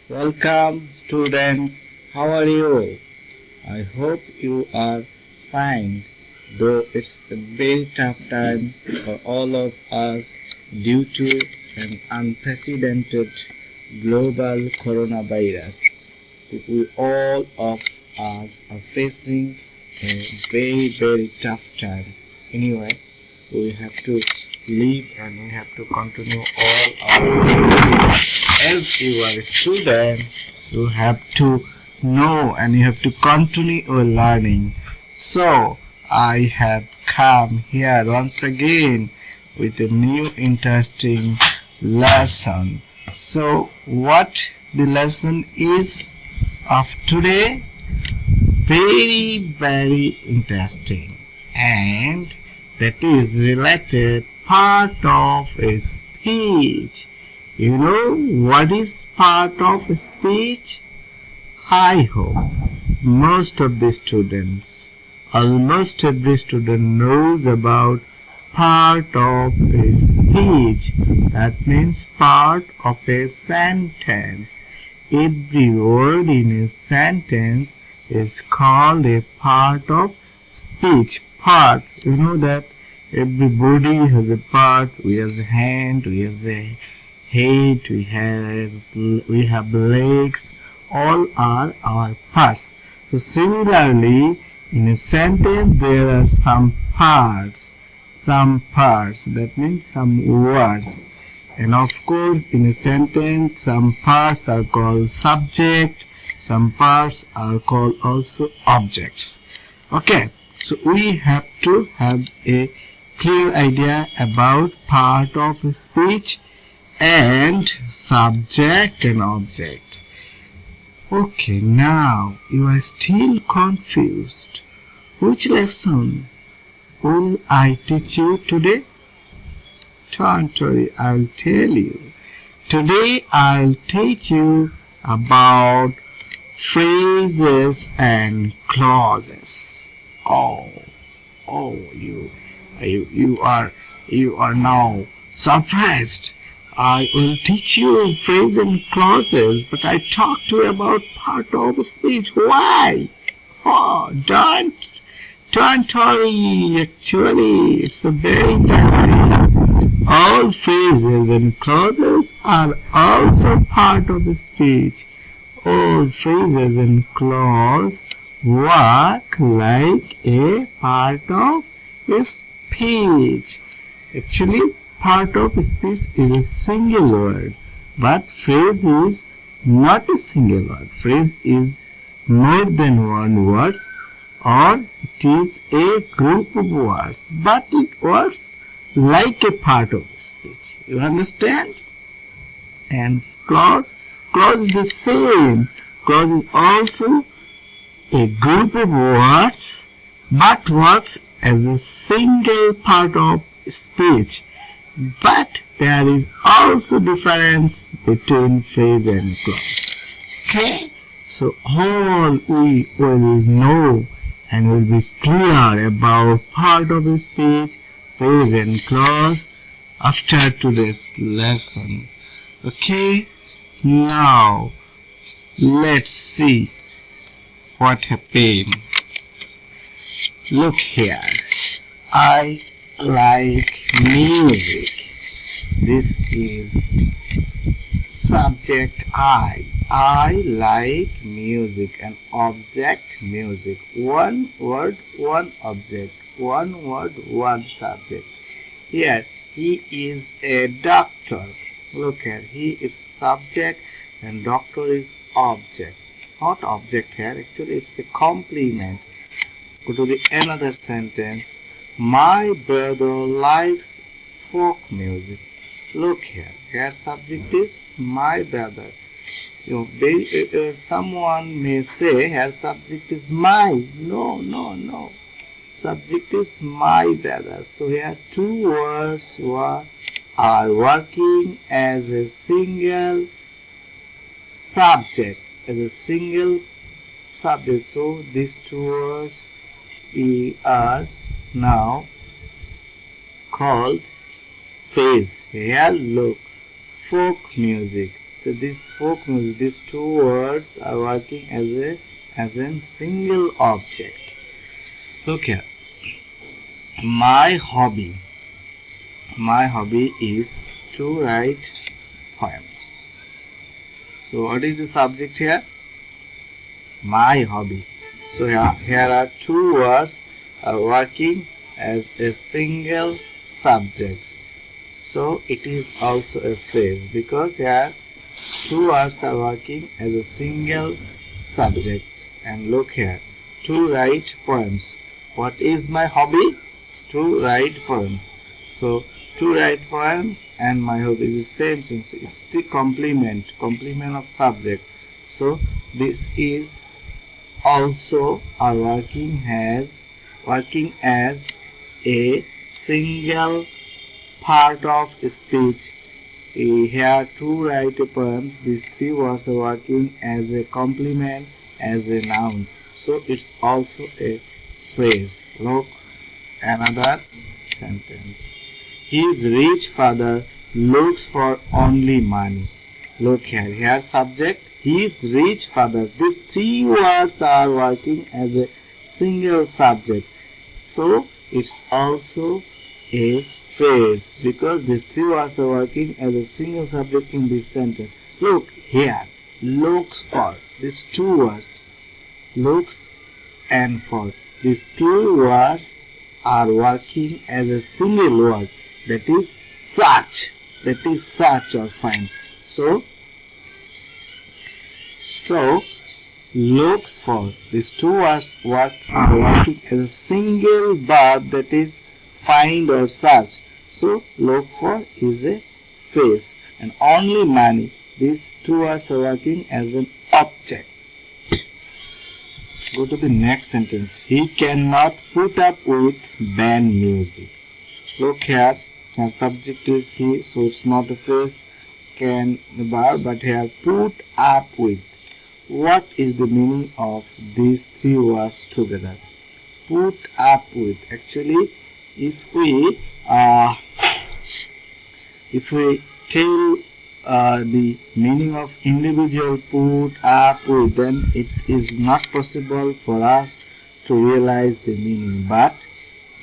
Welcome, students. How are you? I hope you are fine, though it's a very tough time for all of us due to an unprecedented global coronavirus. We all of us are facing a very tough time. Anyway, we have to live and we have to continue all our as you are students, you have to know and you have to continue your learning. So I have come here once again with a new interesting lesson. So what the lesson is of today? Very interesting, and that is related part of a speech. You know what is part of a speech? I hope most of the students, almost every student knows about part of a speech. That means part of a sentence. Every word in a sentence is called a part of speech. Part. You know that every body has a part. We have a hand, we have a head, we have legs, all are our parts. So similarly, in a sentence there are some parts, that means some words. And of course in a sentence some parts are called subject, some parts are called also objects. Okay, so we have to have a clear idea about part of a speech and subject and object. Okay, now you are still confused. Which lesson will I teach you today? Don't worry, I'll tell you. Today I'll teach you about phrases and clauses. You are now surprised. I will teach you phrases and clauses, but I talked to you about part of speech. Why? Oh, don't worry. Actually, it's a very interesting. All phrases and clauses are also part of speech. All phrases and clauses work like a part of speech. Actually, part of speech is a single word, but phrase is not a single word. Phrase is more than one word, or it is a group of words, but it works like a part of speech. You understand? And clause is the same. Clause is also a group of words, but works as a single part of speech. But there is also difference between phrase and clause. Okay? So all we will know and will be clear about part of a speech, phrase and clause after today's lesson. Okay? Now let's see what happened. Look here. I like music. This is subject I. I like music, and object music. One word, one object. One word, one subject. Here, he is a doctor. Look here, he is subject and doctor is object. Not object here, actually it's a complement. Go to the another sentence. My brother likes folk music. Look here. Here subject is my brother. Someone may say here subject is my. No. Subject is my brother. So here two words are working as a single subject. So these two words are now called phrase. Here look, folk music. So this folk music, these two words are working as a single object. Look here. My hobby is to write poem. So what is the subject here? My hobby. So here are two words are working as a single subject. So it is also a phrase because here two words are working as a single subject. And look here, to write poems. What is my hobby? To write poems. So to write poems and my hobby is the same sense. It's the complement of subject. So this is also are working as a single part of speech. Here to write poems, these three words are working as a complement, as a noun. So it's also a phrase. Look, another sentence. His rich father looks for only money. Look here subject, his rich father. These three words are working as a single subject. So it's also a phrase because these three words are working as a single subject in this sentence. Look here, looks for. These two words, looks and for. These two words are working as a single word, that is search. That is search or find. So looks for. These two words are working as a single verb, that is find or search. So look for is a phrase. And only money. These two words are working as an object. Go to the next sentence. He cannot put up with band music. Look here. Our subject is he, so it's not a phrase, can verb, but here put up with. What is the meaning of these three words together? Put up with. Actually, if we tell the meaning of individual put up with, then it is not possible for us to realize the meaning. But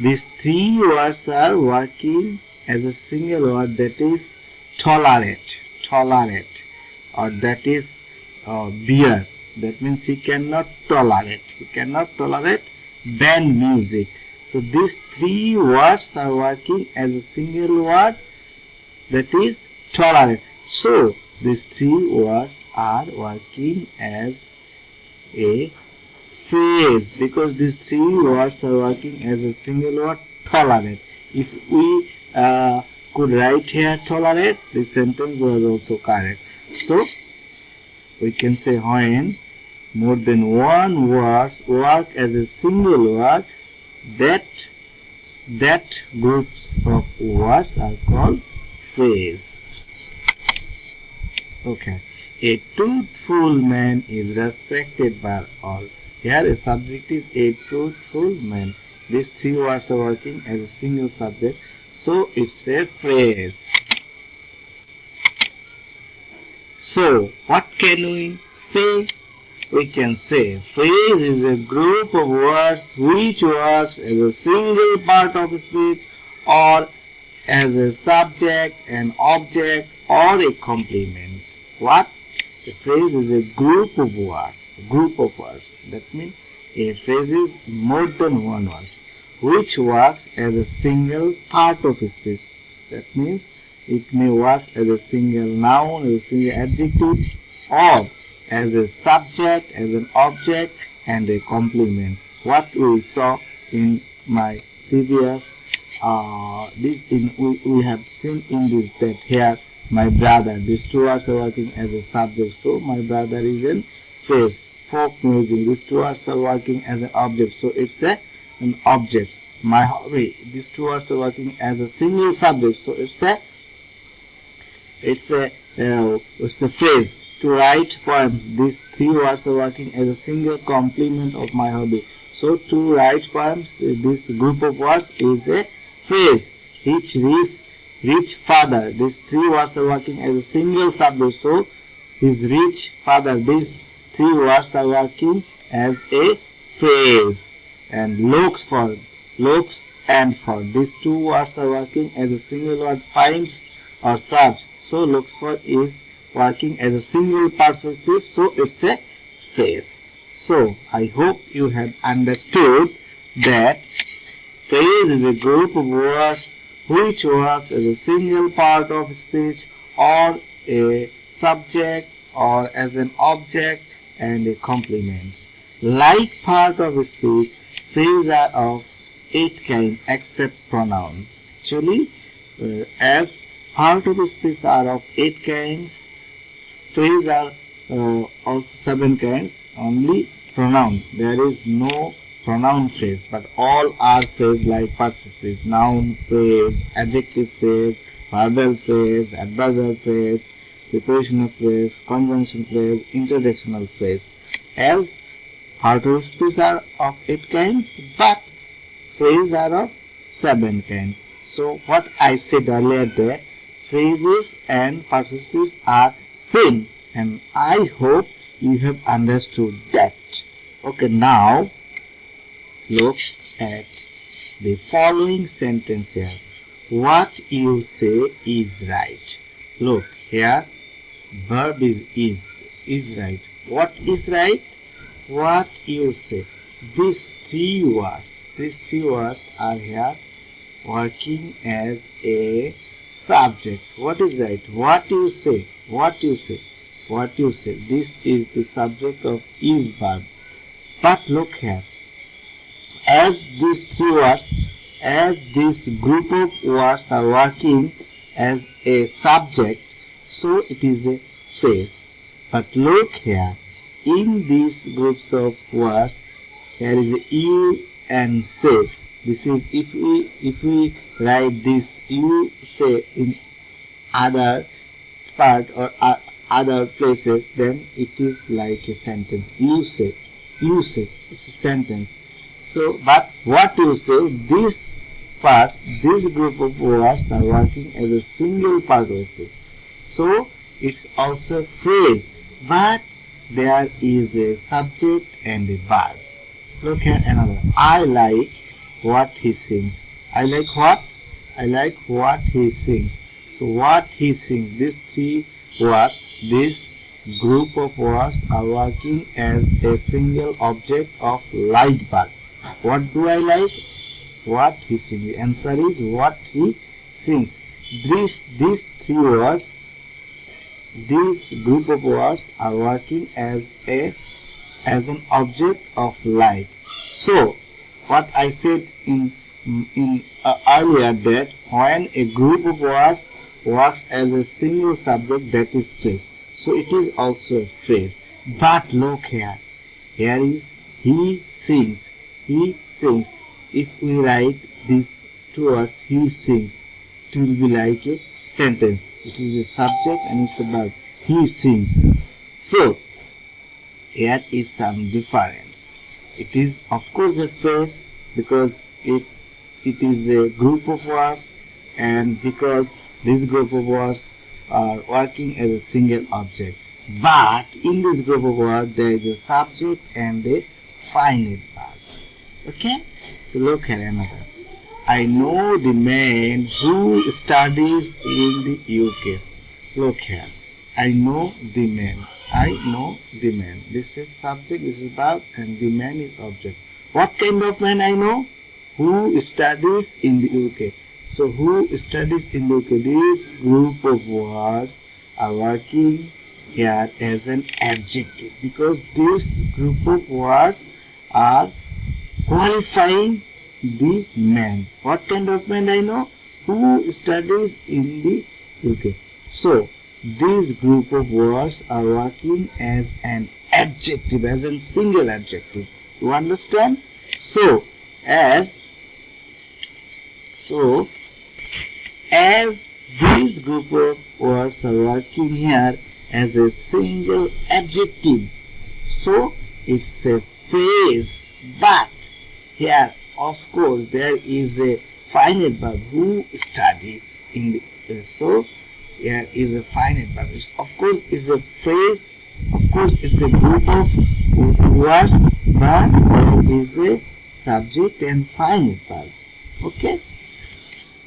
these three words are working as a single word, that is tolerate, or that is beer. That means he cannot tolerate band music. So these three words are working as a single word, that is tolerate. So these three words are working as a phrase because these three words are working as a single word, tolerate. If we could write here tolerate, this sentence was also correct. So we can say when more than one words work as a single word, that groups of words are called phrase. Okay. A truthful man is respected by all. Here a subject is a truthful man. These three words are working as a single subject, so it's a phrase. So what can we say? We can say phrase is a group of words which works as a single part of speech or as a subject, an object, or a complement. What? A phrase is a group of words. That means a phrase is more than one word, which works as a single part of a speech. That means it may work as a single noun, as a single adjective, or as a subject, as an object, and a complement. What we saw in my previous we have seen in this, that here my brother, these two words are working as a subject, so my brother is a phrase. Folk music, these two words are working as an object, so it's an object. My hobby, these two words are working as a single subject, so it's a phrase. To write poems, these three words are working as a single complement of my hobby. So to write poems, this group of words is a phrase. Rich father, these three words are working as a single subject, so his rich father. These three words are working as a phrase, and looks and for. These two words are working as a single word, finds or search. So looks for is working as a single part of speech, so it's a phrase. So I hope you have understood that phrase is a group of words which works as a single part of speech or a subject or as an object and a complement. Like part of speech, phrases are of 8 kinds except pronoun. Actually, as part of speech are of 8 kinds, phrases are also 7 kinds, only pronoun. There is no pronoun phrase, but all are phrase like parts of speech. Noun phrase, adjective phrase, verbal phrase, adverbial phrase, prepositional phrase, conjunctional phrase, interjectional phrase. As part of speech are of 8 kinds, but phrases are of 7 kinds. So what I said earlier there, phrases and parts of speech are same, and I hope you have understood that. Okay, now look at the following sentence here. What you say is right. Look here, verb is right. What is right? What you say. These three words are here working as a subject. What is right? What you say. What you say. What you say. This is the subject of is verb. But look here. As these three words, as this group of words are working as a subject, so it is a phrase. But look here, in these groups of words, there is a you and say. This is if we write this you say in other part or other places, then it is like a sentence. You say, it's a sentence. So, but what you say, these parts, this group of words are working as a single part of speech. So, it's also a phrase, but there is a subject and a verb. Look at another. I like what he sings. I like what? I like what he sings. So, what he sings, these three words, this group of words are working as a single object of like verb. What do I like? What he sings. The answer is what he sings. These three words, this group of words are working as an object of like. So, what I said in earlier, that when a group of words works as a single subject, that is phrase. So it is also a phrase. But look here. Here is he sings. He sings. If we write these two words, he sings, it will be like a sentence. It is a subject and it's a verb. He sings. So, here is some difference. It is of course a phrase because it is a group of words, and because this group of words are working as a single object. But in this group of words, there is a subject and a finite verb. Okay, so look at another. I know the man who studies in the UK. Look here. I know the man. I know the man. This is subject, this is verb, and the man is object. What kind of man I know? Who studies in the UK. So who studies in the UK? This group of words are working here as an adjective because this group of words are qualifying the man. What kind of man I know? Who studies in the UK. So, this group of words are working as an adjective, as a single adjective. You understand? So, as this group of words are working here as a single adjective, so it's a phrase. But here, of course, there is a finite verb who studies in the. So here is a finite verb. It's, of course, is a phrase. Of course, it's a group of words, but there is a subject and finite verb. Okay.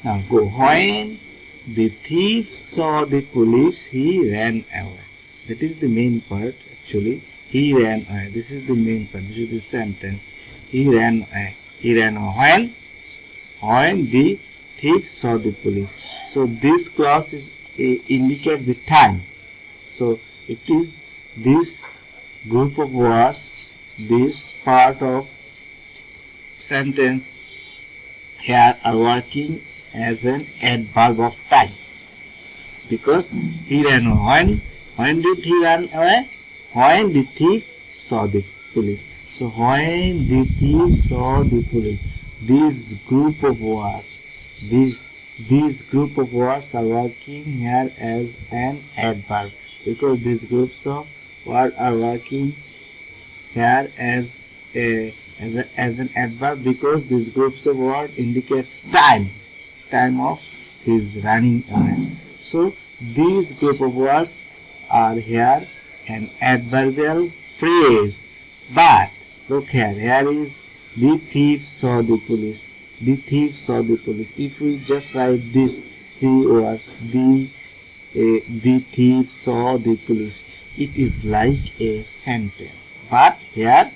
Now go. When the thief saw the police, he ran away. That is the main part. Actually, he ran away. This is the main part. This is the sentence. He ran away. He ran away. When the thief saw the police. So this clause is indicates the time. So it is this group of words, this part of sentence here are working as an adverb of time, because he ran away. When did he run away? When the thief saw the police. So when the thief saw the police, this group of words, these group of words are working here as an adverb, because these groups of words are working here as an adverb, because these groups of words indicates time of his running away. So these group of words are here an adverbial phrase. But look here, here is the thief saw the police. The thief saw the police. If we just write these three words, the thief saw the police, it is like a sentence. But here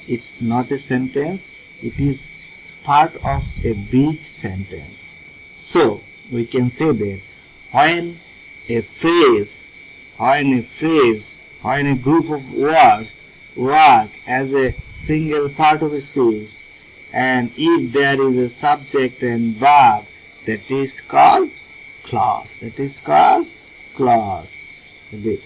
it's not a sentence, it is part of a big sentence. So we can say that when a phrase, when a group of words work as a single part of a speech, and if there is a subject and verb, that is called clause. That is called clause.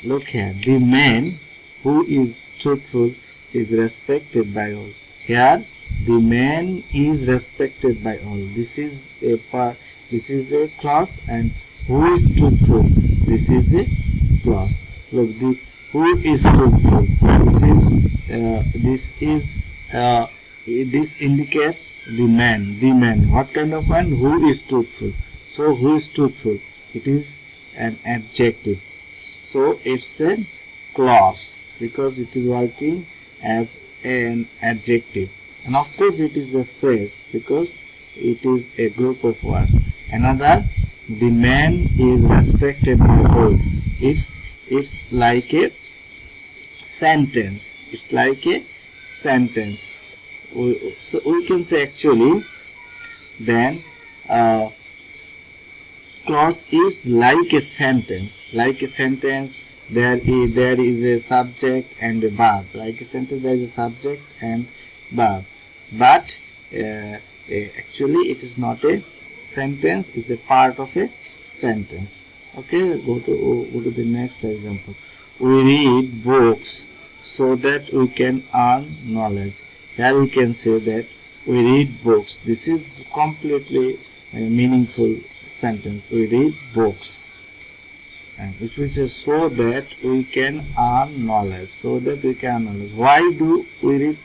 Look here, the man who is truthful is respected by all. Here, the man is respected by all. This is a part. This is a clause, and who is truthful? This is a clause. Look, the who is truthful. This indicates the man. The man. What kind of man? Who is truthful? So who is truthful? It is an adjective. So it's a clause because it is working as an adjective. And of course it is a phrase because it is a group of words. Another, the man is respected by all. It's like a sentence. It's like a sentence. So we can say actually then clause is like a sentence. Like a sentence, there is a subject and a verb. Like a sentence, there is a subject and verb. But actually it is not a sentence, it's a part of a sentence. Okay, go to the next example. We read books so that we can earn knowledge. Here we can say that we read books. This is completely a meaningful sentence. We read books. And if we say so that we can earn knowledge, so that we can earn knowledge. Why do we read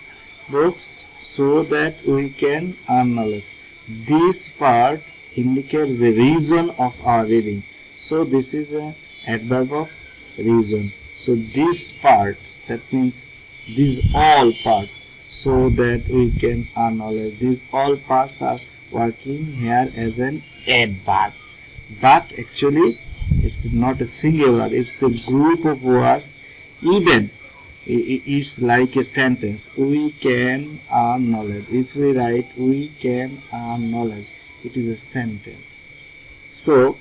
books? So that we can earn knowledge. This part indicates the reason of our reading. So this is an adverb of reason. So this part, that means these all parts, so that we can earn knowledge. These all parts are working here as an adverb. But actually it's not a single word, it's a group of words. Even it's like a sentence. We can earn knowledge. If we write we can earn knowledge, it is a sentence. So,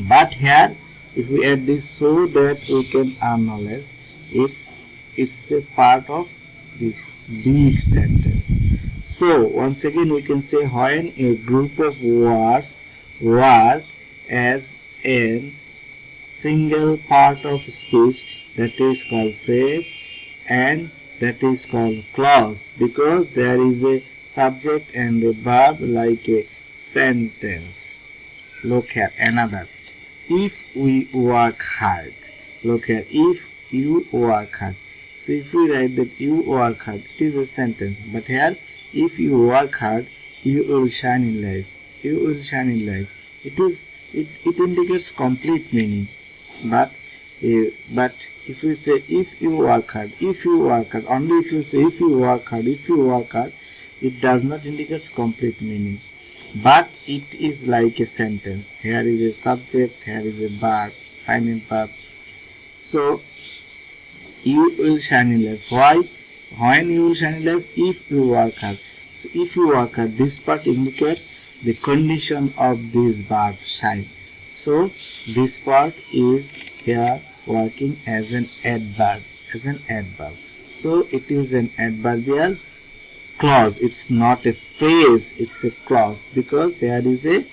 but here if we add this so that we can earn knowledge, it's a part of this big sentence. So once again we can say when a group of words work as a single part of speech, that is called phrase and that is called clause, because there is a subject and a verb like a sentence. Look here, another. If we work hard. Look here, if you work hard. So if we write that you work hard, it is a sentence. But here, if you work hard, you will shine in life. You will shine in life. It is it indicates complete meaning. But if we say if you work hard, only if you say if you work hard, it does not indicate complete meaning. But it is like a sentence. Here is a subject, here is a verb, finite verb. So you will shine in life. Why? When you will shine in life? If you work hard. So if you work hard, this part indicates the condition of this verb shine. So this part is here working as an adverb. So it is an adverbial clause. It's not a phrase, it's a clause, because here is a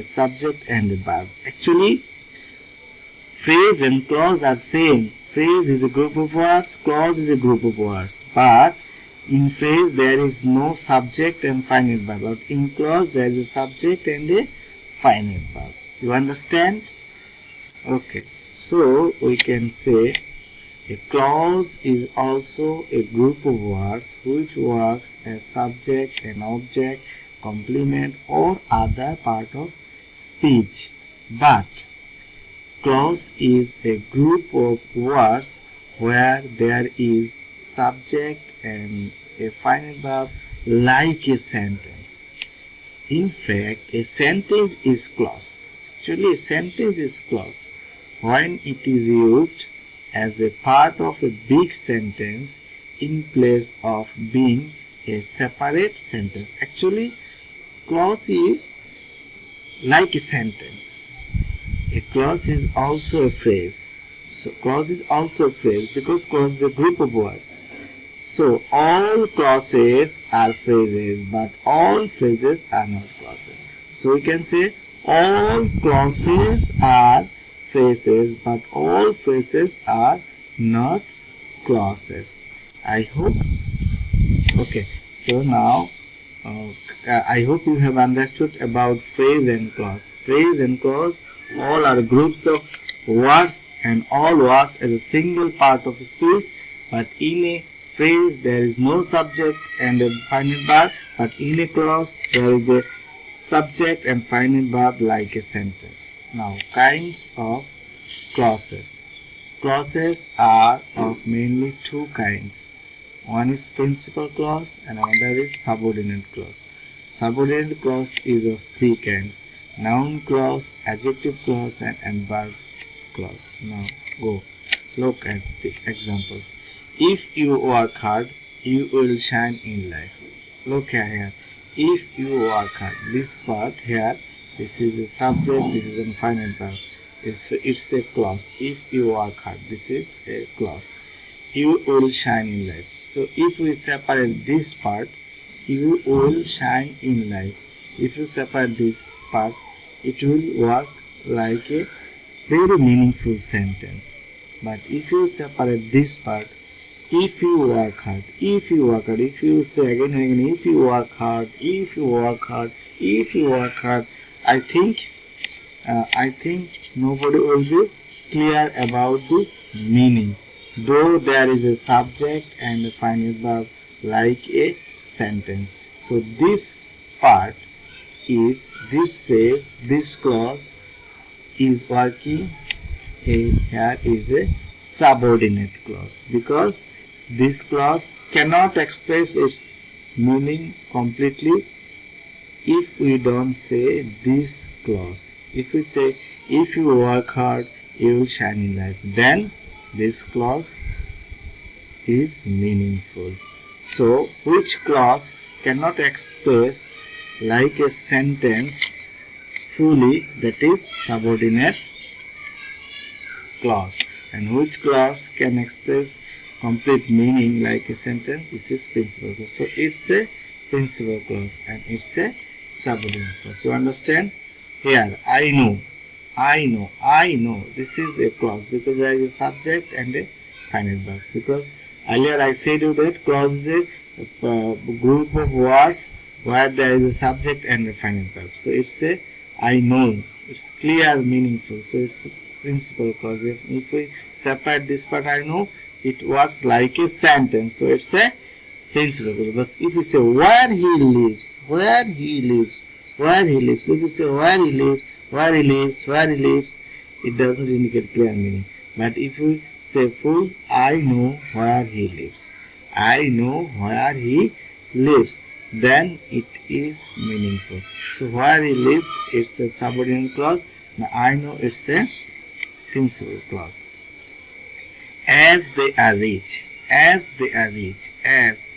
subject and a verb. Actually, phrase and clause are same. Phrase is a group of words, clause is a group of words. But in phrase there is no subject and finite verb. But in clause there is a subject and a finite verb. You understand? Okay. So we can say a clause is also a group of words which works as subject and object, complement or other part of speech. But clause is a group of words where there is subject and a finite verb like a sentence. In fact, a sentence is clause. Actually, a sentence is clause when it is used as a part of a big sentence in place of being a separate sentence. Actually, clause is like a sentence. A clause is also a phrase. So clause is also a phrase because clause is a group of words. So all clauses are phrases, but all phrases are not clauses. So we can say all clauses are phrases, but all phrases are not clauses. I hope. Okay. So now I hope you have understood about phrase and clause. Phrase and clause all are groups of words and all works as a single part of speech, but in a phrase there is no subject and a finite verb, but in a clause there is a subject and finite verb like a sentence. Now, kinds of clauses. Clauses are of mainly two kinds. One is principal clause and another is subordinate clause. Subordinate clause is of three kinds: noun clause, adjective clause and adverb clause. Now go look at the examples. If you work hard, you will shine in life. Look here. If you work hard, this part here, this is a subject, this is a finite verb. It's a clause. If you work hard, this is a clause. You will shine in life. So if we separate this part, you will shine in life. If you separate this part, it will work like a very meaningful sentence. But if you separate this part, if you work hard, if you say again and again, if you work hard, I think nobody will be clear about the meaning, though there is a subject and a finite verb like a sentence. So this part is this phrase, this clause is working. Here is a subordinate clause because this clause cannot express its meaning completely if we don't say this clause. If we say if you work hard, you will shine in life, then this clause is meaningful. So which clause cannot express like a sentence fully, that is subordinate clause, and which clause can express complete meaning like a sentence, this is principal clause. So it's a principal clause and it's a subordinate clause. You understand? Here I know this is a clause because there is a subject and a finite verb. Because earlier I said you that clause is a group of words where there is a subject and a finite verb. So it's a I know, it's clear, meaningful. So it's a principal clause. If we separate this part, I know, it works like a sentence. So it's a principal clause. But if we say where he lives, if you say where he lives, where he lives, it does not indicate clear meaning. But if you say full, I know where he lives. I know where he lives. Then it is meaningful. So where he lives, it's a subordinate clause. Now I know it's a principal clause. As they are rich, as they are rich, as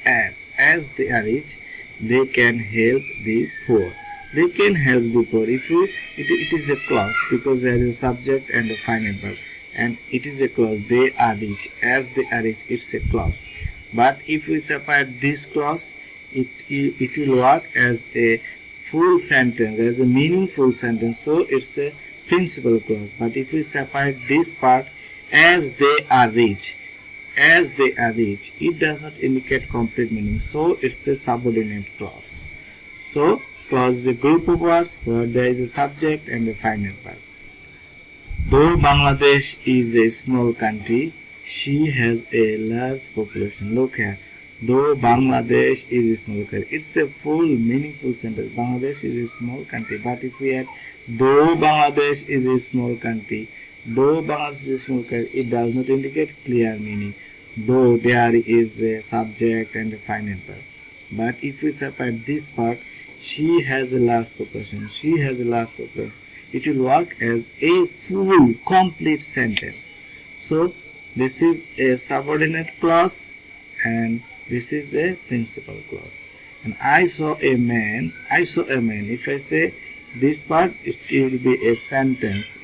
they are rich, they can help the poor. They can help the poor. If you, it is a clause because there is a subject and a finite verb, and it is a clause. They are rich, as they are rich. It's a clause. But if we separate this clause, it will work as a full sentence, as a meaningful sentence. So it's a principal clause. But if we separate this part, as they are rich, as they are rich, it does not indicate complete meaning. So it's a subordinate clause. So clause is a group of words where there is a subject and a finite verb. Though Bangladesh is a small country, she has a large population. Look here. Though Bangladesh is a small country, it's a full meaningful sentence. Bangladesh is a small country. But if we add though Bangladesh is a small country, though Bangladesh is a small country, it does not indicate clear meaning. Though there is a subject and a finite verb. But if we separate this part, she has a large population. She has a large population. It will work as a full, complete sentence. So this is a subordinate clause and this is a principal clause. And I saw a man. I saw a man. If I say this part, it will be a sentence.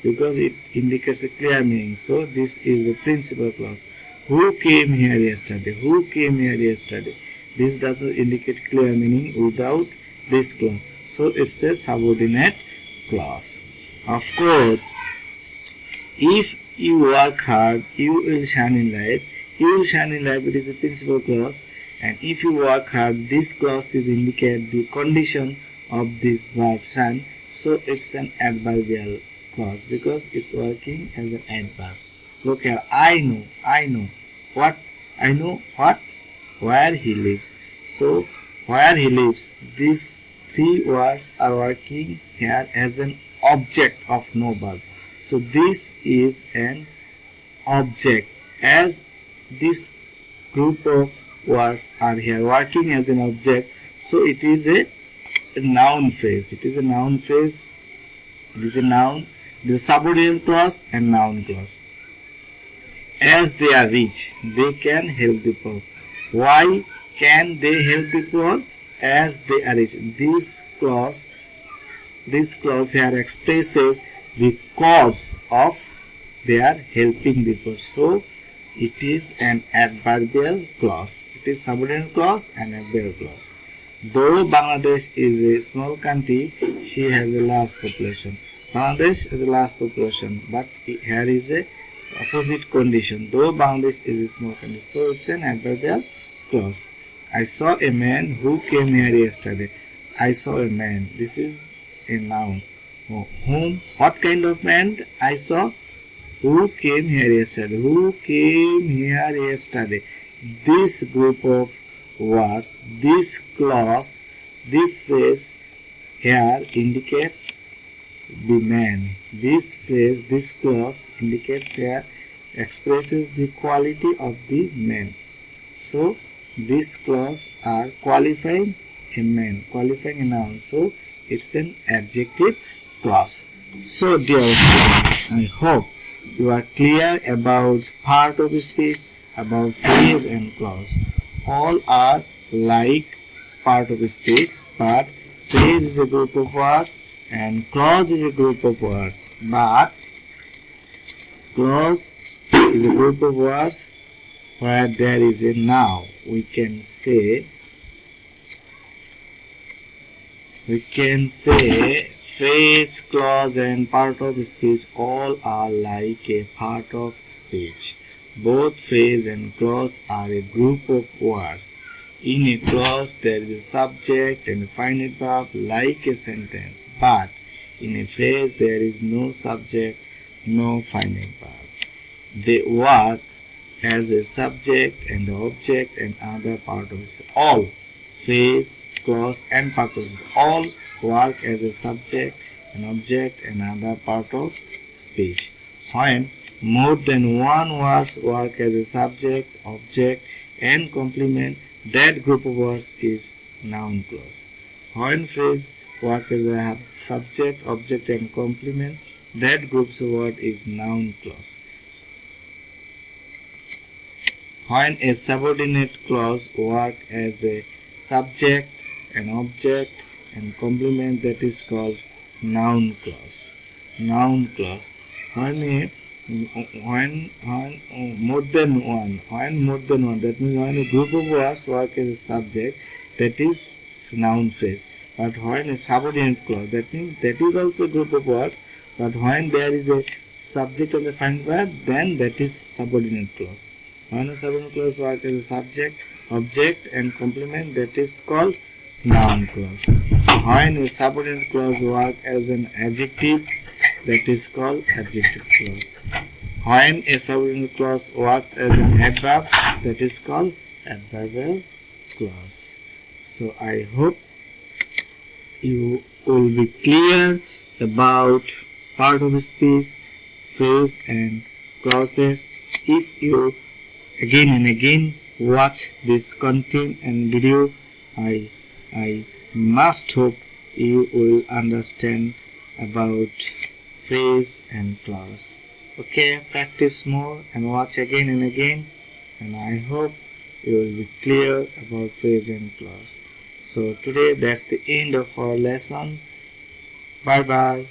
Because it indicates a clear meaning. So this is a principal clause. Who came here yesterday? Who came here yesterday? This doesn't indicate clear meaning without this clause. So it's a subordinate clause. Of course, if you work hard, you will shine in life. You will shine in life. It is a principal clause. And if you work hard, this clause is indicate the condition of this verb shine. So it's an adverbial clause because it's working as an adverb. Look here. I know. What? I know what? Where he lives. So where he lives, these three words are working here as an object of no verb. So this is an object. As this group of words are here working as an object, so it is a noun phrase. It is a noun phrase. It is a noun. It is a subordinate clause and noun clause. As they are rich, they can help the poor. Why can they help the poor? As they are rich. This clause here expresses the cause of their helping the poor. So it is an adverbial clause. It is subordinate clause and adverbial clause. Though Bangladesh is a small country, she has a large population. Bangladesh has a large population, but here is a opposite condition. Though Bangladesh is a small country, so it's an adverbial clause. I saw a man who came here yesterday. I saw a man. This is a noun. Whom? What kind of man I saw? Who came here yesterday? Who came here yesterday? This group of words, this clause, this phrase here indicates the man. This phrase, this clause indicates here, expresses the quality of the man. So this clause are qualifying a man, qualifying a noun. So it's an adjective clause. So dear students, I hope you are clear about part of speech, about phrase and clause. All are like part of speech, but phrase is a group of words and clause is a group of words. But clause is a group of words where there is a noun. We can say phrase, clause and part of speech all are like a part of speech. Both phrase and clause are a group of words. In a clause there is a subject and a finite verb like a sentence, but in a phrase there is no subject, no finite verb. They work as a subject and object and other part of it. All phrase, clause and part of it all work as a subject an object, and other part of speech. When more than one words work as a subject, object, and complement, that group of words is noun clause. When phrase work as a subject, object, and complement, that group's word is noun clause. When a subordinate clause work as a subject, an object, and complement, that is called noun clause. Noun clause. When more than one, that means when a group of words work as a subject, that is noun phrase. But when a subordinate clause, that means that is also a group of words, but when there is a subject and a defined verb, then that is subordinate clause. When a subordinate clause work as a subject, object, and complement, that is called noun clause. When a subordinate clause work as an adjective, that is called adjective clause. When a subordinate clause works as an adverb, that is called adverbial clause. So I hope you will be clear about part of speech, phrase, and clauses. If you again and again watch this content and video, I must hope you will understand about phrase and clause. Okay, practice more and watch again and again, and I hope you will be clear about phrase and clause. So today that's the end of our lesson. Bye bye.